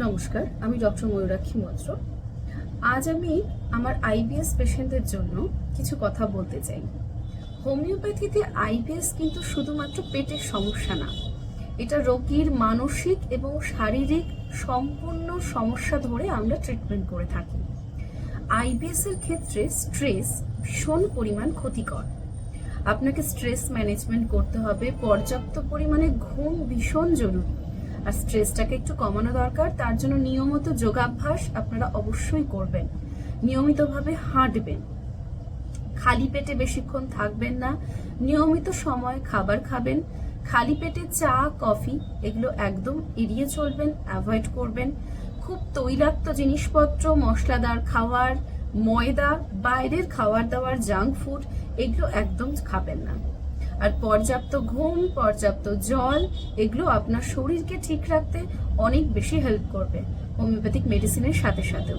নমস্কার, আমি ডক্টর ময়ূরাক্ষী মৈত্র। আজ আমি আমার আইবিএস পেশেন্টদের জন্য কিছু কথা বলতে চাই। হোমিওপ্যাথিতে আইবিএস কিন্তু শুধুমাত্র পেটের সমস্যা না, এটা রোগীর মানসিক এবং শারীরিক সম্পূর্ণ সমস্যা ধরে আমরা ট্রিটমেন্ট করে থাকি। আইবিএস এর ক্ষেত্রে স্ট্রেস ভীষণ পরিমাণ ক্ষতিকর। আপনাকে স্ট্রেস ম্যানেজমেন্ট করতে হবে, পর্যাপ্ত পরিমাণে ঘুম ভীষণ জরুরি। আর স্ট্রেসটাকে একটু কমানো দরকার, তার জন্য নিয়মিত যোগাভ্যাস আপনারা অবশ্যই করবেন, নিয়মিতভাবে হাঁটবেন, খালি পেটে বেশিক্ষণ থাকবেন না, নিয়মিত সময় খাবার খাবেন, খালি পেটে চা কফি এগুলো একদম এড়িয়ে চলবেন, অ্যাভয়েড করবেন। খুব তৈলাক্ত জিনিসপত্র, মশলাদার খাবার, ময়দা, বাইরের খাবার দাবার, জাঙ্ক ফুড এগুলো একদম খাবেন না। আর পর্যাপ্ত ঘুম, পর্যাপ্ত জল এগুলো আপনার শরীরকে ঠিক রাখতে অনেক বেশি হেল্প করবে হোমিওপ্যাথিক মেডিসিনের সাথে সাথেও।